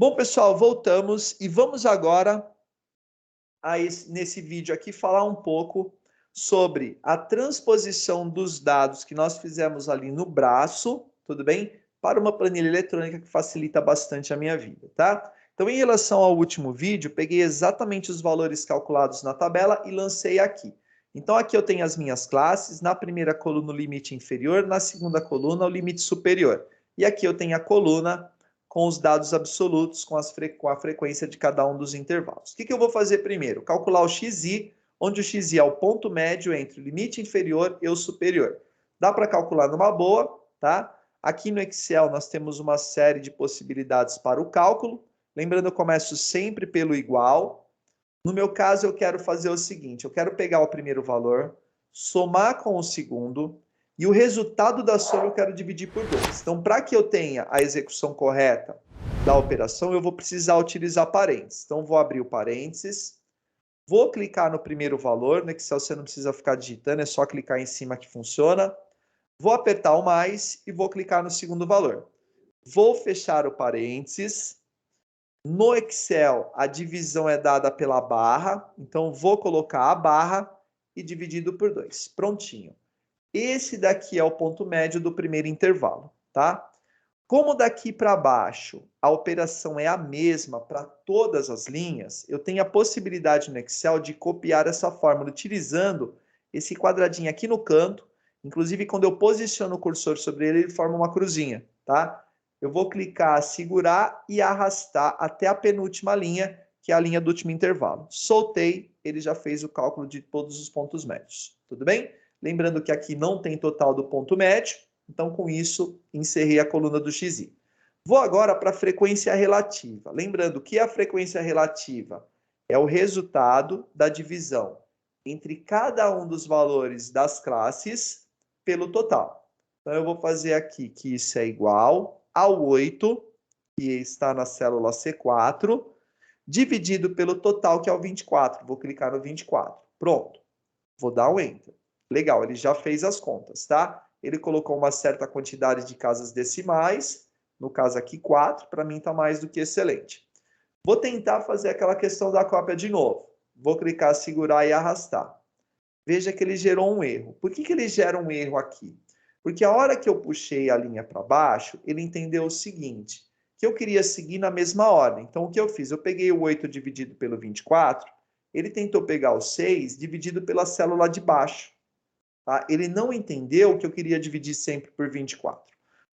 Bom, pessoal, voltamos e vamos agora, nesse vídeo aqui, falar um pouco sobre a transposição dos dados que nós fizemos ali no braço, tudo bem? Para uma planilha eletrônica que facilita bastante a minha vida, tá? Então, em relação ao último vídeo, peguei exatamente os valores calculados na tabela e lancei aqui. Então, aqui eu tenho as minhas classes, na primeira coluna o limite inferior, na segunda coluna o limite superior. E aqui eu tenho a coluna com os dados absolutos, com a frequência de cada um dos intervalos. O que eu vou fazer primeiro? Calcular o xi, onde o xi é o ponto médio entre o limite inferior e o superior. Dá para calcular numa boa, tá? Aqui no Excel nós temos uma série de possibilidades para o cálculo. Lembrando, eu começo sempre pelo igual. No meu caso, eu quero fazer o seguinte, eu quero pegar o primeiro valor, somar com o segundo, e o resultado da soma eu quero dividir por 2. Então, para que eu tenha a execução correta da operação, eu vou precisar utilizar parênteses. Então, vou abrir o parênteses, vou clicar no primeiro valor, no Excel você não precisa ficar digitando, é só clicar em cima que funciona. Vou apertar o mais e vou clicar no segundo valor. Vou fechar o parênteses. No Excel, a divisão é dada pela barra, então vou colocar a barra e dividido por 2. Prontinho. Esse daqui é o ponto médio do primeiro intervalo, tá? Como daqui para baixo a operação é a mesma para todas as linhas, eu tenho a possibilidade no Excel de copiar essa fórmula utilizando esse quadradinho aqui no canto. Inclusive, quando eu posiciono o cursor sobre ele, ele forma uma cruzinha, tá? Eu vou clicar, segurar e arrastar até a penúltima linha, que é a linha do último intervalo. Soltei, ele já fez o cálculo de todos os pontos médios. Tudo bem? Lembrando que aqui não tem total do ponto médio, então com isso encerrei a coluna do xi. Vou agora para a frequência relativa. Lembrando que a frequência relativa é o resultado da divisão entre cada um dos valores das classes pelo total. Então eu vou fazer aqui que isso é igual ao 8, que está na célula C4, dividido pelo total, que é o 24. Vou clicar no 24. Pronto. Vou dar um Enter. Legal, ele já fez as contas, tá? Ele colocou uma certa quantidade de casas decimais, no caso aqui 4, para mim está mais do que excelente. Vou tentar fazer aquela questão da cópia de novo. Vou clicar, segurar e arrastar. Veja que ele gerou um erro. Por que ele gera um erro aqui? Porque a hora que eu puxei a linha para baixo, ele entendeu o seguinte, que eu queria seguir na mesma ordem. Então, o que eu fiz? Eu peguei o 8 dividido pelo 24, ele tentou pegar o 6 dividido pela célula de baixo. Tá? Ele não entendeu que eu queria dividir sempre por 24.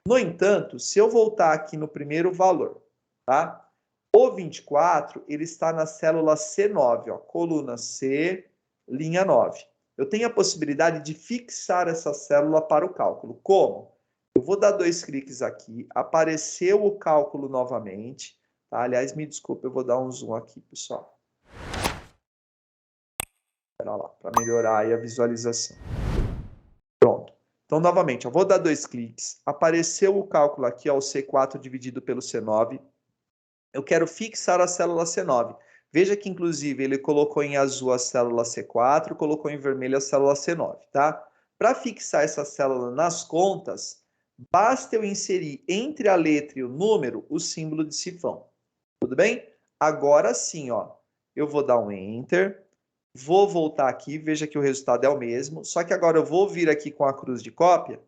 No entanto, se eu voltar aqui no primeiro valor, tá? O 24, ele está na célula C9, ó, coluna C, linha 9. Eu tenho a possibilidade de fixar essa célula para o cálculo. Como? Eu vou dar 2 cliques aqui, apareceu o cálculo novamente. Tá? Aliás, me desculpe, eu vou dar um zoom aqui, pessoal. Espera lá, para melhorar aí a visualização. Pronto. Então, novamente, eu vou dar 2 cliques. Apareceu o cálculo aqui, ó, o C4 dividido pelo C9. Eu quero fixar a célula C9. Veja que, inclusive, ele colocou em azul a célula C4, colocou em vermelho a célula C9, tá? Para fixar essa célula nas contas, basta eu inserir entre a letra e o número o símbolo de cifrão. Tudo bem? Agora sim, ó, eu vou dar um Enter. Vou voltar aqui, veja que o resultado é o mesmo, só que agora eu vou vir aqui com a cruz de cópia,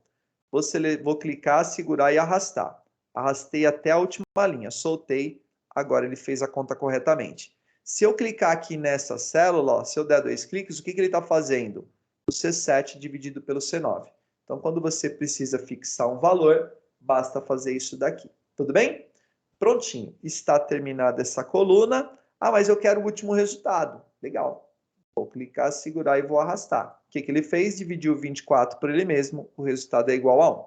vou clicar, segurar e arrastar. Arrastei até a última linha, soltei, agora ele fez a conta corretamente. Se eu clicar aqui nessa célula, ó, se eu der 2 cliques, o que ele está fazendo? O C7 dividido pelo C9. Então, quando você precisa fixar um valor, basta fazer isso daqui. Tudo bem? Prontinho. Está terminada essa coluna. Ah, mas eu quero o último resultado. Legal. Vou clicar, segurar e vou arrastar. O que ele fez? Dividiu 24 por ele mesmo, o resultado é igual a 1.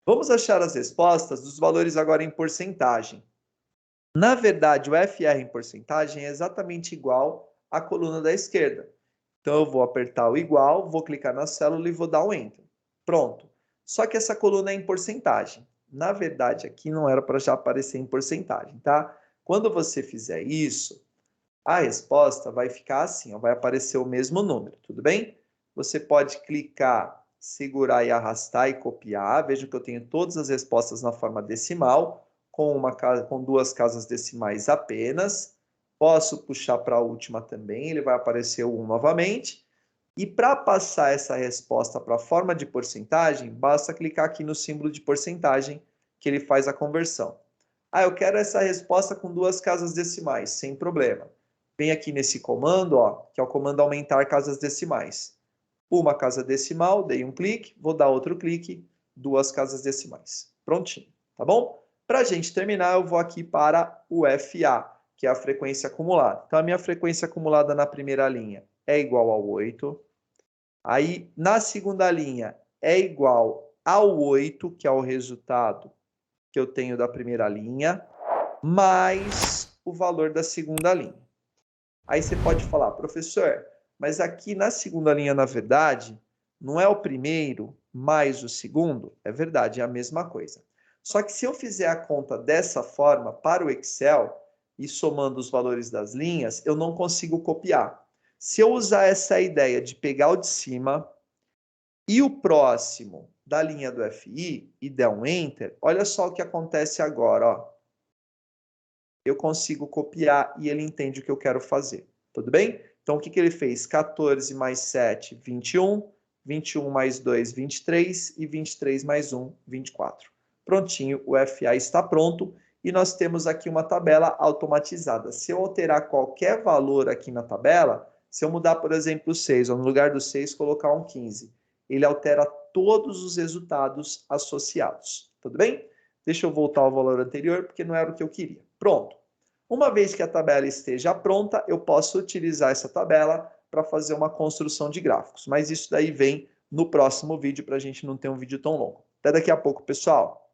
Vamos achar as respostas dos valores agora em porcentagem. Na verdade, o FR em porcentagem é exatamente igual à coluna da esquerda. Então, eu vou apertar o igual, vou clicar na célula e vou dar um Enter. Pronto. Só que essa coluna é em porcentagem. Na verdade, aqui não era para já aparecer em porcentagem, tá? Quando você fizer isso, a resposta vai ficar assim, ó, vai aparecer o mesmo número, tudo bem? Você pode clicar, segurar e arrastar e copiar. Veja que eu tenho todas as respostas na forma decimal. com duas casas decimais apenas. Posso puxar para a última também, ele vai aparecer o 1 novamente. E para passar essa resposta para a forma de porcentagem, basta clicar aqui no símbolo de porcentagem que ele faz a conversão. Ah, eu quero essa resposta com duas casas decimais, sem problema. Vem aqui nesse comando, ó, que é o comando aumentar casas decimais. Uma casa decimal, dei um clique, vou dar outro clique, duas casas decimais. Prontinho, tá bom? Para a gente terminar, eu vou aqui para o FA, que é a frequência acumulada. Então, a minha frequência acumulada na primeira linha é igual a 8. Aí, na segunda linha, é igual ao 8, que é o resultado que eu tenho da primeira linha, mais o valor da segunda linha. Aí você pode falar, professor, mas aqui na segunda linha, na verdade, não é o primeiro mais o segundo? É verdade, é a mesma coisa. Só que se eu fizer a conta dessa forma para o Excel, e somando os valores das linhas, eu não consigo copiar. Se eu usar essa ideia de pegar o de cima e o próximo da linha do FI e der um Enter, olha só o que acontece agora, ó. Eu consigo copiar e ele entende o que eu quero fazer. Tudo bem? Então, o que ele fez? 14 mais 7, 21. 21 mais 2, 23. E 23 mais 1, 24. Prontinho, o FA está pronto. E nós temos aqui uma tabela automatizada. Se eu alterar qualquer valor aqui na tabela, se eu mudar, por exemplo, o 6, ou no lugar do 6 colocar um 15, ele altera todos os resultados associados. Tudo bem? Deixa eu voltar ao valor anterior, porque não era o que eu queria. Pronto. Uma vez que a tabela esteja pronta, eu posso utilizar essa tabela para fazer uma construção de gráficos. Mas isso daí vem no próximo vídeo, para a gente não ter um vídeo tão longo. Até daqui a pouco, pessoal!